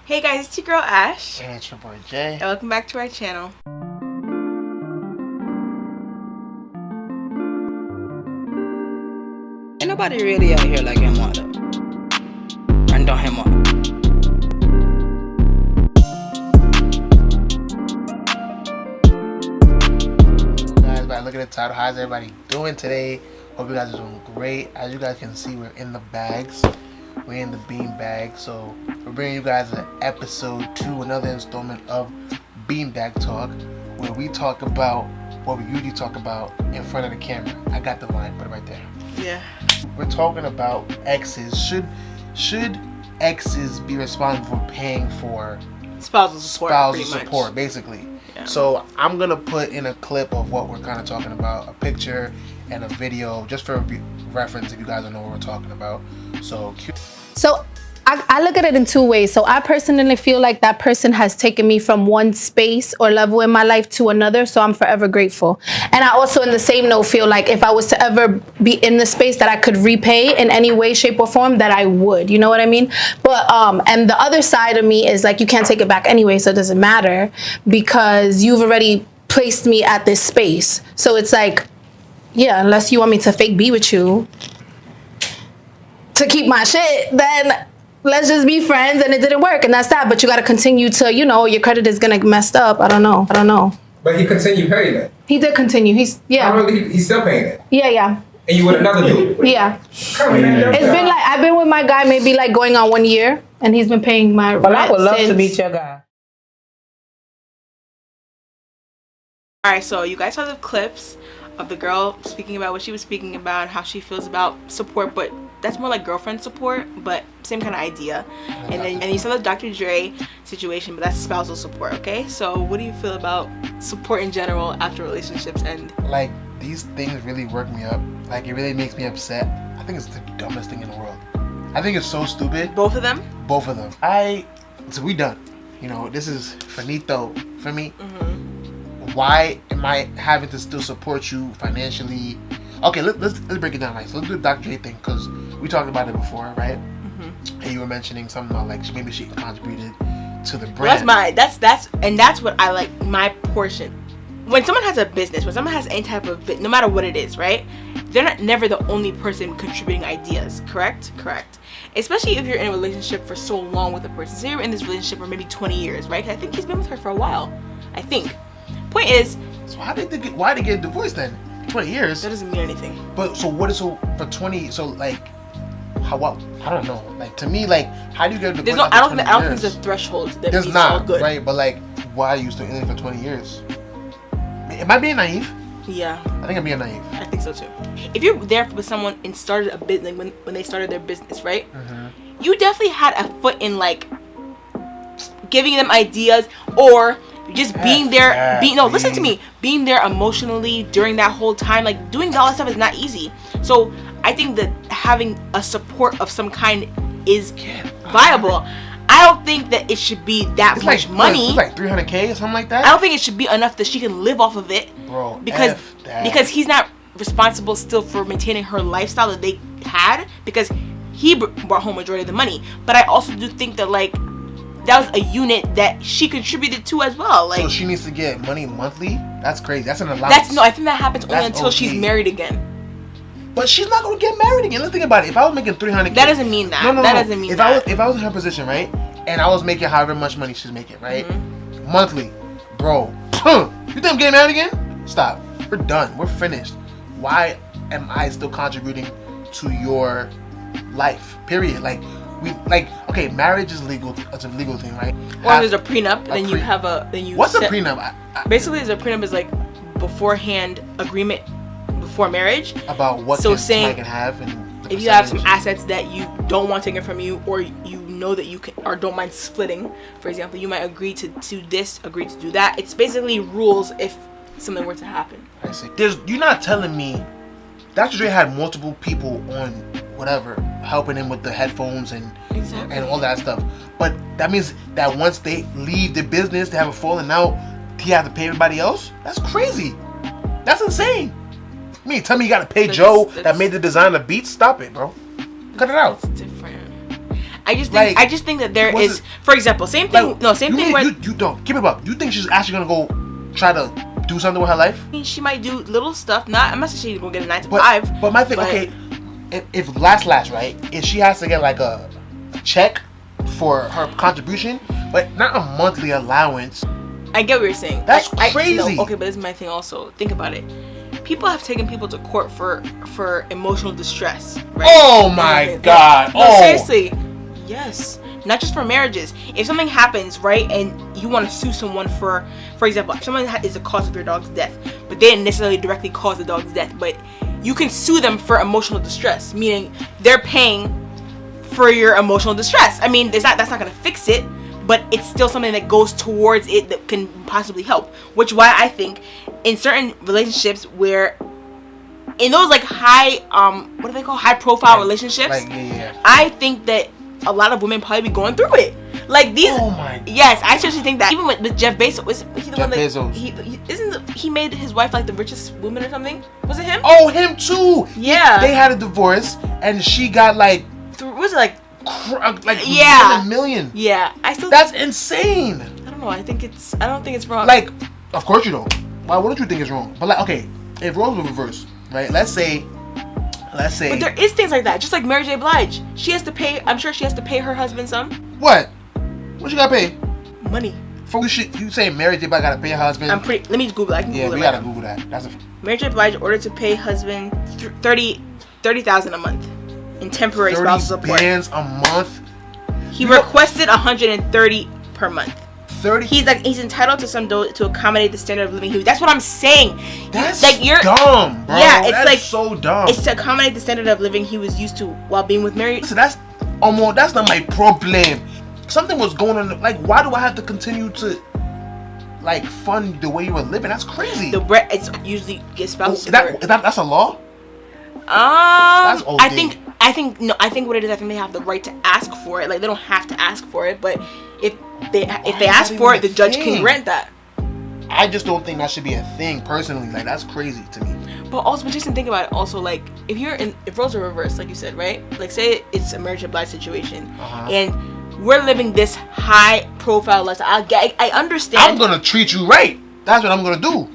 Hey guys, it's your girl Ash. And it's your boy Jay. And welcome back to our channel. Ain't nobody really out here like him though. And don't him Guys, by looking at the title, how's everybody doing today? Hope you guys are doing great. As you guys can see, we're in the bags. We're in the bean bag. So we're bringing you guys an episode 2, another installment of Beanbag Talk, where we talk about what we usually talk about in front of the camera. I got the line, put it right there. Yeah. We're talking about exes. Should exes be responsible for paying for Spousal support, basically. Yeah. So I'm gonna put in a clip of what we're kind of talking about, a picture and a video, just for reference if you guys don't know what we're talking about. So I look at it in two ways. So I personally feel like that person has taken me from one space or level in my life to another. So I'm forever grateful. And I also, in the same note, feel like if I was to ever be in the space that I could repay in any way, shape, or form, that I would. You know what I mean? But and the other side of me is like, you can't take it back anyway, so it doesn't matter because you've already placed me at this space. So it's like, yeah, unless you want me to fake be with you to keep my shit, then let's just be friends, and it didn't work, and that's that. But you got to continue to, your credit is gonna get messed up. I don't know. But he continued paying it. He did continue. He's still paying it. Yeah. And you with another dude. Yeah. Come on, man. It's been like I've been with my guy maybe like going on 1 year, and he's been paying my rent. But I would love since. to meet your guy. Alright, so you guys saw the clips of the girl speaking about what she was speaking about, how she feels about support, but that's more like girlfriend support, but same kind of idea. And you saw the Dr. Dre situation, but that's spousal support, okay? So what do you feel about support in general after relationships end? like, these things really work me up. Like, it really makes me upset. I think it's the dumbest thing in the world. I think it's so stupid. Both of them? Both of them. So we done. This is finito for me. Why am I having to still support you financially? Okay, let's break it down. Like, so let's do the Dr. Dre thing, because we talked about it before, right? And you were mentioning something about like maybe she contributed to the brand. Well, that's what I like, my portion. When someone has a business, when someone has any type of business, no matter what it is, right? They're never the only person contributing ideas, correct? Correct. Especially if you're in a relationship for so long with a person. Say you're in this relationship for maybe 20 years, right? 'Cause I think he's been with her for a while. I think. Point is, so why did they get divorced then? 20 years. That doesn't mean anything. But so what is so for 20? So like, what? I don't know. Like, to me, like, how do you get divorced? I don't think there's a threshold that there's means not all good. right. But like, why are you still in it for 20 years? Am I being naive? Yeah. I think I'm being naive. I think so too. If you're there with someone and started a business, when they started their business, right? You definitely had a foot in like giving them ideas or just being there. Listen to me. Being there emotionally during that whole time, like doing all that stuff is not easy. So I think that having a support of some kind is viable. I don't think that it should be that much money. It's like 300K or something like that. I don't think it should be enough that she can live off of it. Bro, because he's not responsible still for maintaining her lifestyle that they had, because he brought home majority of the money. But I also do think that like that was a unit that she contributed to as well. Like, so she needs to get money monthly? That's crazy. That's an allowance. I think that happens only until she's married again. But she's not gonna get married again. Let's think about it. If I was making 300K, that doesn't mean that. No. That doesn't mean that. If I was in her position, right, and I was making however much money she's making, right, monthly, bro, you think I'm getting married again? Stop. We're done. We're finished. Why am I still contributing to your life? Period. Like, okay, marriage is legal. It's a legal thing, right? Or there's a prenup, and then you have What's a prenup? Basically, there's a prenup is like beforehand agreement before marriage about what somebody can have, and if you have some assets that you don't want taken from you, or you know that you can or don't mind splitting. For example, you might agree to do this, agree to do that. It's basically rules if something were to happen. I see. You're not telling me Dr. Dre had multiple people on whatever helping him with the headphones and all that stuff, but that means that once they leave the business, they have a falling out, he has to pay everybody else? That's crazy. That's insane. Tell me you gotta pay Joe that made the design of beats? Stop it, bro. Cut it out. It's different. I just Like, think that there what's is, it- for example, same thing. Like, No, same thing. You don't give it up. You think she's actually gonna go try to do something with her life? I mean, she might do little stuff. I'm not saying she's gonna get a 9 to But 5. but my thing, okay, if last right, if she has to get like a check for her contribution, but not a monthly allowance. I get what you're saying. That's crazy. crazy. Okay, but this is my thing also. Think about it. People have taken people to court for emotional distress. Right? Oh my God! No, seriously. Yes. Not just for marriages. If something happens, right, and you want to sue someone for example, if someone is the cause of your dog's death, but they didn't necessarily directly cause the dog's death, but you can sue them for emotional distress, meaning they're paying for your emotional distress. I mean, that's not going to fix it, but it's still something that goes towards it that can possibly help. Which why I think in certain relationships where in those like high what do they call high profile relationships, Like, yeah. I think that a lot of women probably be going through it. Like these. Oh my. Yes, I seriously think that. Even with Jeff Bezos, was he the Jeff one that Bezos. he made his wife like the richest woman or something? Was it him? Oh, him too. Yeah. They had a divorce, and she got like Was it like? yeah, $1 million. Yeah, I still. That's insane. I don't know. I don't think it's wrong. Like, of course you don't. Why wouldn't you think it's wrong? But like, okay, if roles were reversed, right? Let's say. But there is things like that. Just like Mary J. Blige, she has to pay. I'm sure she has to pay her husband some What? What you gotta pay? money. For you say Mary J. Blige gotta pay her husband? Let me Google. I can Yeah, Google we it. gotta Google that. That's a. Mary J. Blige ordered to pay husband $30,000 a month in temporary 30 spousal support. bands a month. He requested $130 per month. 30. He's entitled to some to accommodate the standard of living. That's what I'm saying. That's like you're dumb, bro. Yeah, it's that's like so dumb. It's to accommodate the standard of living he was used to while being with Mary. So that's that's not my problem. Something was going on. Like, why do I have to continue to like fund the way you were living? That's crazy. The bread it's usually gets spousal support. That's a law. That's OD. I think what it is. I think they have the right to ask for it. Like they don't have to ask for it, but if they ask for it, the judge can grant that. I just don't think that should be a thing personally. Like that's crazy to me. But Jason, think about it. Also, like if roles are reversed, like you said, right? Like say it's a Mary J. Blige situation, and we're living this high profile lifestyle. I understand. I'm gonna treat you right. That's what I'm gonna do.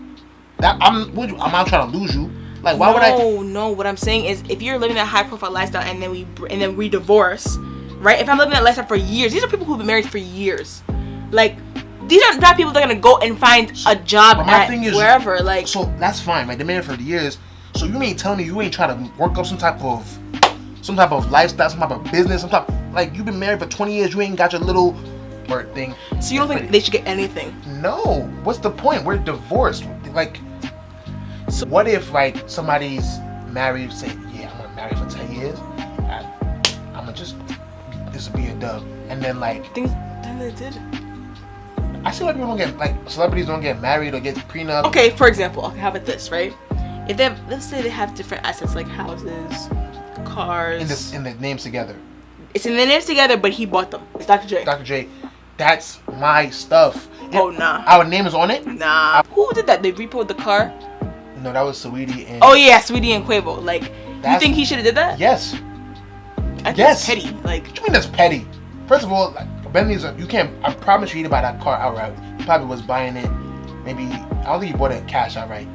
I'm not trying to lose you. Like why would I? No. What I'm saying is, if you're living that high profile lifestyle and then we divorce, right? If I'm living that lifestyle for years, these are people who've been married for years. Like these are not people that are gonna go and find a job at wherever. Like so that's fine. Like they're married for years. So you ain't telling me you ain't trying to work up some type of lifestyle, some type of business, like you've been married for 20 years. You ain't got your little bird thing. So you don't think they should get anything? No. What's the point? We're divorced. Like. So what if like somebody's married, say, yeah, I'm gonna marry for 10 years, and I'm gonna this will be a dub, and then like then they did. I see why people don't get like celebrities don't get married or get prenup. Okay, for example, how about this, right? If they let's say they have different assets like houses, cars. In the names together. It's in the names together, but he bought them. It's Dr. J. Dr. J, that's my stuff. Oh nah. Our name is on it. Nah. Who did that? They repoed the car. No, that was Saweetie and. Oh yeah, Saweetie and Quavo. Like, you think he should have did that? Yes. I think it's petty. Like, what do you mean that's petty? First of all, like, Bentley's you can't. I promise you, he didn't buy that car outright. He probably was buying it. Maybe I don't think he bought it cash outright.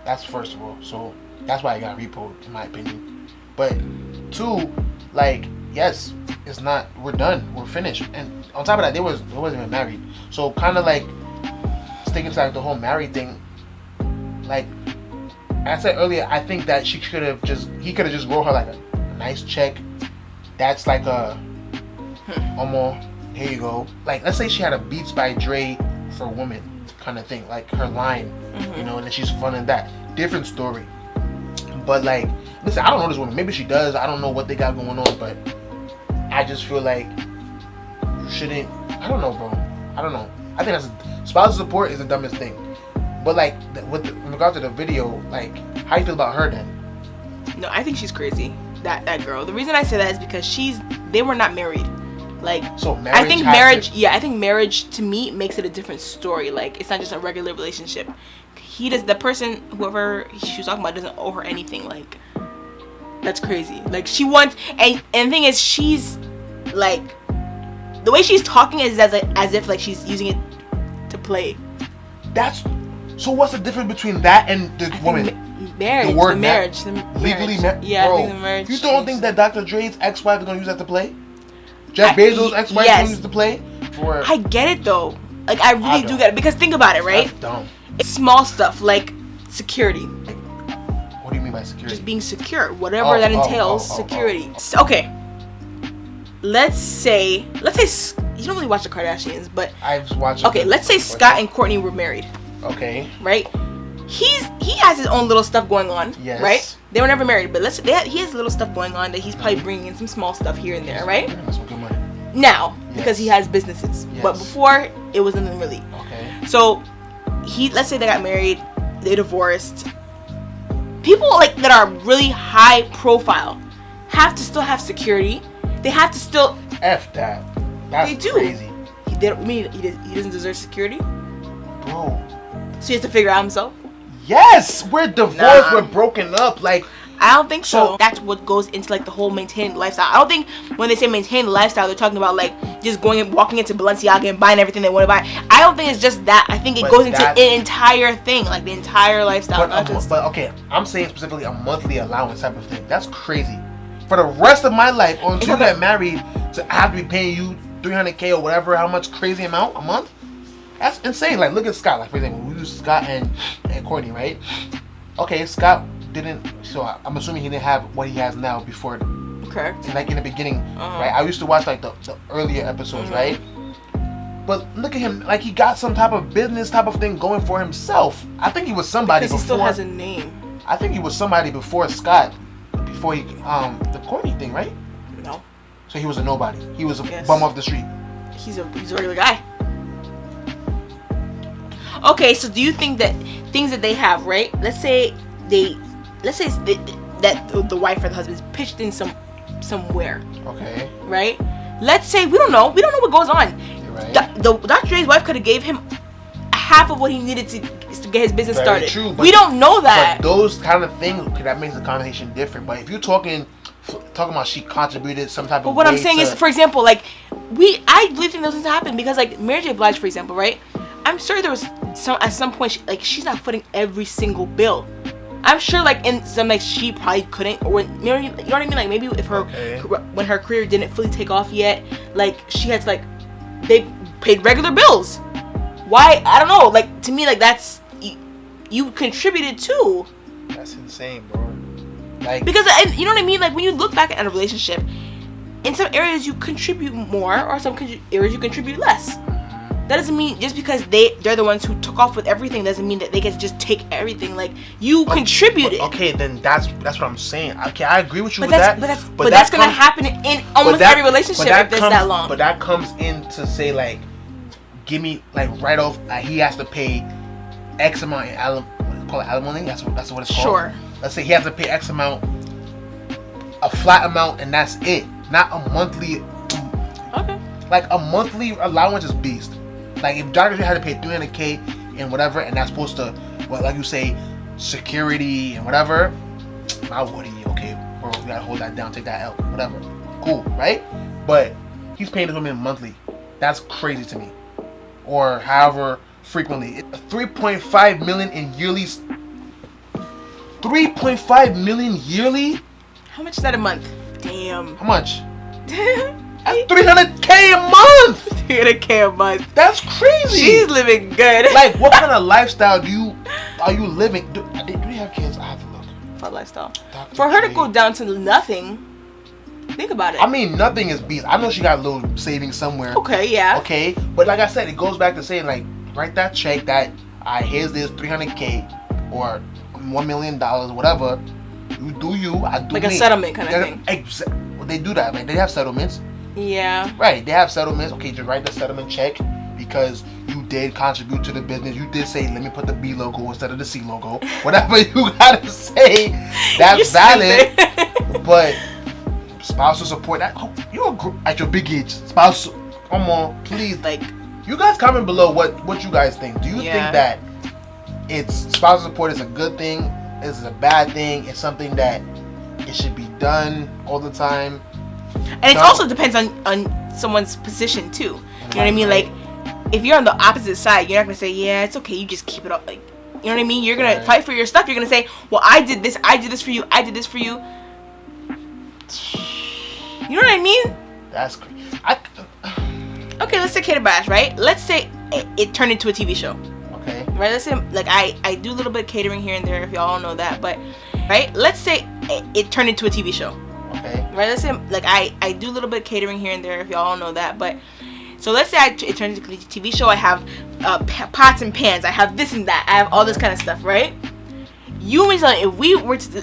That's first of all. So that's why it got repoed, in my opinion. But two, like, yes, it's not. We're done. We're finished. And on top of that, they wasn't even married. So kind of like sticking to like the whole married thing. Like I said earlier, I think that he could have just wrote her like a nice check. That's like a here you go. Like let's say she had a Beats by Dre for women kind of thing, like her line, you know, and then she's funding that. Different story. But like, listen, I don't know this woman. Maybe she does. I don't know what they got going on, but I just feel like you shouldn't. I don't know, bro. I don't know. I think spousal support is the dumbest thing. But like, in regards to the video, like, how you feel about her then? No, I think she's crazy. That girl. The reason I say that is because they were not married. Like, so I think marriage to me makes it a different story. Like, it's not just a regular relationship. The person, whoever she was talking about, doesn't owe her anything. Like, that's crazy. Like, she wants, and the thing is, she's like the way she's talking is as if like she's using it to play. That's so. What's the difference between that and the woman? Marriage. The word marriage. Legally married. Yeah, Bro, I think the marriage. You don't think that Dr. Dre's ex-wife is gonna use that to play? Jeff Bezos' ex-wife yes. gonna use it to play? I get it though. Like I really do get it because think about it, right? That's dumb. It's small stuff like security. What do you mean by security? Just being secure, whatever that entails. Security. So, okay. Let's say you don't really watch the Kardashians, but I've watched. Okay, let's say Scott and Kourtney were married. Okay. Right. He has his own little stuff going on. Yes. Right. They were never married, but he has little stuff going on that he's probably bringing in some small stuff here and there, right? That's some good money. Now, because he has businesses, but before it wasn't really. Okay. So let's say they got married, they divorced. People like that are really high profile have to still have security. They have to still. F that. That's they do. Crazy. He doesn't deserve security. Bro. So he has to figure out himself. Yes, we're divorced. We're broken up. Like. I don't think so. That's what goes into like the whole maintain lifestyle. I don't think when they say maintain the lifestyle, they're talking about like just going and walking into Balenciaga and buying everything they want to buy. I don't think it's just that. I think it goes into an entire thing, like the entire lifestyle. But okay, I'm saying specifically a monthly allowance type of thing. That's crazy. For the rest of my life, or until you get married, to have to be paying you $300K or whatever, how much crazy amount a month? That's insane. Like look at Scott. Like for example, we use Scott and Kourtney, right? Okay, Scott didn't. So I'm assuming he didn't have what he has now before. Correct. Like in the beginning, right? I used to watch like the earlier episodes, right? But look at him, like he got some type of business type of thing going for himself. I think he was somebody because before. He still has a name. I think he was somebody before Scott, before he the Kourtney thing, right? No. So he was a nobody. He was a bum off the street. He's a regular guy. Okay, so do you think that things that they have, right? Let's say that the wife or the husband is pitched in somewhere. Okay. Right? Let's say we don't know what goes on. You're right. Dr. Dre's wife could have gave him half of what he needed to get his business started. True, we don't know that. But those kind of things, that makes the conversation different. But if you're talking about she contributed some type of. But what I'm saying is, for example, like I really think those things happen because like Mary J. Blige, for example, right? I'm sure there was at some point she's not footing every single bill. I'm sure like in some like she probably couldn't, or when, you know what I mean? Like maybe if when her career didn't fully take off yet, like she had to like they paid regular bills. Why? I don't know. Like to me, like that's you contributed too. That's insane, bro. Like because you know what I mean? Like when you look back at a relationship, in some areas you contribute more, or some areas you contribute less. That doesn't mean just because they're the ones who took off with everything doesn't mean that they get to just take everything. Like you contributed. Okay, then that's what I'm saying. Okay, I agree with you but with that. But that's gonna happen in almost every relationship if it's that long. But that comes in to say like, give me like right off. He has to pay X amount in alimony. That's what it's called. Sure. Let's say he has to pay X amount, a flat amount, and that's it. Not a monthly. Okay. Like a monthly allowance is beast. Like if Dr. Dre had to pay $300K and whatever, and that's supposed to, well, like you say, security and whatever. I would okay, bro, we gotta hold that down, take that out, whatever. Cool, right? But he's paying the women monthly. That's crazy to me. Or however frequently. 3.5 million in yearly. 3.5 million yearly? How much is that a month? Damn. How much? That's $300K a month. $300K a month. That's crazy. She's living good. Like, what kind of lifestyle are you living? Do they have kids? I have to look. For lifestyle. Dr. For her to Dre. go down to nothing. Think about it. I mean, nothing is beast. I know she got a little savings somewhere. Okay, yeah. Okay, but like I said, it goes back to saying like, write that check that here's this $300K or $1 million, whatever. You do you. I do like me. A settlement kind of thing. They do that. Like they have settlements. Yeah. Right, they have settlements. Okay, just write the settlement check because you did contribute to the business. You did say, let me put the B logo instead of the C logo. Whatever you gotta say, that's valid. But spousal support, you're at your big age. Spousal, come on, please. Like, you guys comment below what you guys think. Do you think that it's spousal support is a good thing? Is it a bad thing? It's something that it should be done all the time? And it also depends on someone's position too. You know what I mean? Like, if you're on the opposite side, you're not gonna say, yeah, it's okay, you just keep it up. Like, you know what I mean? You're gonna fight for your stuff. You're gonna say, well, I did this for you, I did this for you. You know what I mean? That's crazy. Okay, let's say cater bash, right? Let's say it turned into a TV show. Okay. Right? Let's say, like, I do a little bit of catering here and there, if y'all don't know that, but, right? Let's say it turned into a TV show. Okay. Right? Let's say, like, I do a little bit of catering here and there, if y'all don't know that, but, so let's say it turns into a TV show. I have pots and pans. I have this and that. I have all this kind of stuff, right? You and me,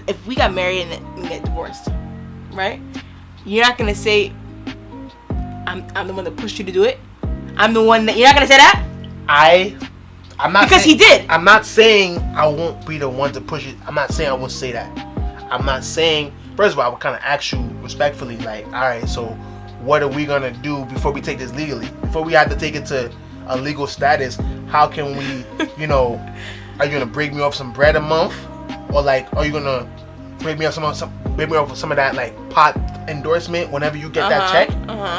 if we got married and get divorced, right? You're not gonna say, I'm the one that pushed you to do it. I'm the one that, you're not gonna say that. I'm not, because saying, he did. I'm not saying I won't be the one to push it. I'm not saying I won't say that. I'm not saying. First of all, I would kind of ask you respectfully, like, all right, so what are we gonna do before we take this legally? Before we have to take it to a legal status, how can we, you know, are you gonna break me off some bread a month, or like, are you gonna break me off some of that like pot endorsement whenever you get that check?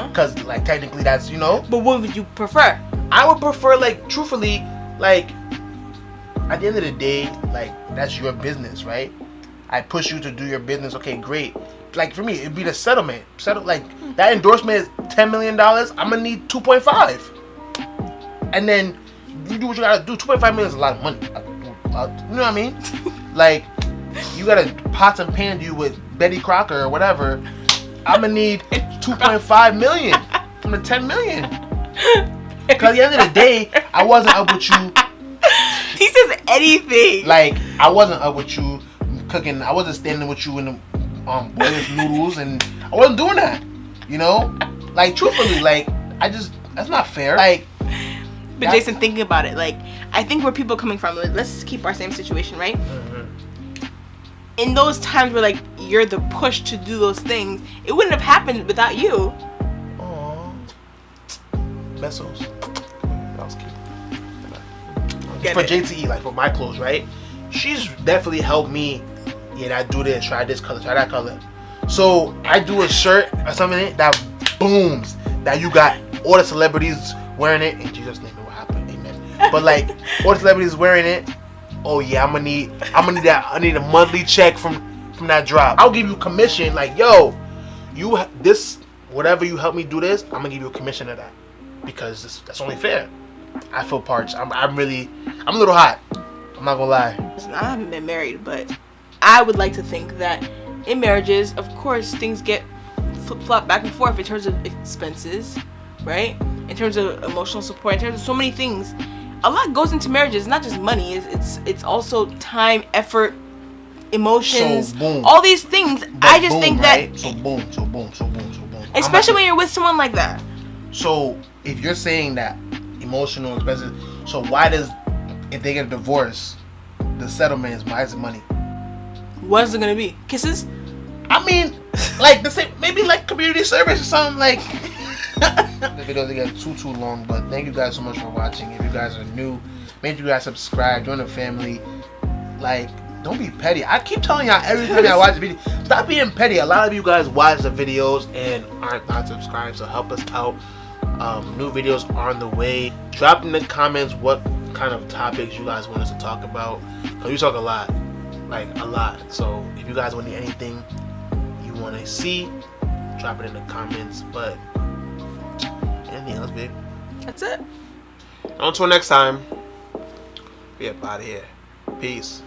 Because like technically that's, you know. But what would you prefer? I would prefer, like, truthfully, like, at the end of the day, like, that's your business, right? I push you to do your business. Okay, great. Like, for me, it'd be the settlement. Like, that endorsement is $10 million. I'm gonna need 2.5. And then you do what you gotta do. 2.5 million is a lot of money. You know what I mean? Like, you gotta pots and pan you with Betty Crocker or whatever. I'm gonna need 2.5 million from the 10 million. Because at the end of the day, I wasn't up with you. He says anything. Like, I wasn't up with you cooking. I wasn't standing with you in the boiling noodles, and I wasn't doing that. You know, like, truthfully, like, that's not fair. Like, but Jason, thinking about it, like, I think where people are coming from, like, let's keep our same situation, right? In those times where, like, you're the push to do those things, it wouldn't have happened without you. Aww. Besos. That was cute. Get For it. JTE, like, for my clothes, right? She's definitely helped me. Yeah, I do this, try this color, try that color. So I do a shirt or something that booms, that you got all the celebrities wearing it. In Jesus' name, it will happen. Amen. But like, all the celebrities wearing it. Oh yeah, I'm gonna need that. I need a monthly check from that drop. I'll give you commission. Like, yo, whatever you help me do this, I'm gonna give you a commission of that, because that's only fair. I feel parched. I'm a little hot. I'm not gonna lie. Listen, I haven't been married, but I would like to think that in marriages, of course, things get flip-flop back and forth in terms of expenses, right? In terms of emotional support, in terms of so many things. A lot goes into marriages. It's not just money. It's also time, effort, emotions, So, boom. all these things. But I just boom, think right? that, So boom. especially when you're with someone like that. So if you're saying that emotional expenses, so why if they get a divorce, the settlement is, why is it money? What is it gonna be? Kisses? I mean, like the same, maybe like community service or something. Like, the video didn't get too long, but thank you guys so much for watching. If you guys are new, make sure you guys subscribe, join the family. Like, don't be petty. I keep telling y'all every time I watch the video, stop being petty. A lot of you guys watch the videos and aren't not subscribed, so help us out. New videos are on the way. Drop in the comments what kind of topics you guys want us to talk about, because we talk a lot, like a lot. So if you guys want anything you want to see, drop it in the comments. But anything else, babe? That's it. Until next time, we up out of here. Peace.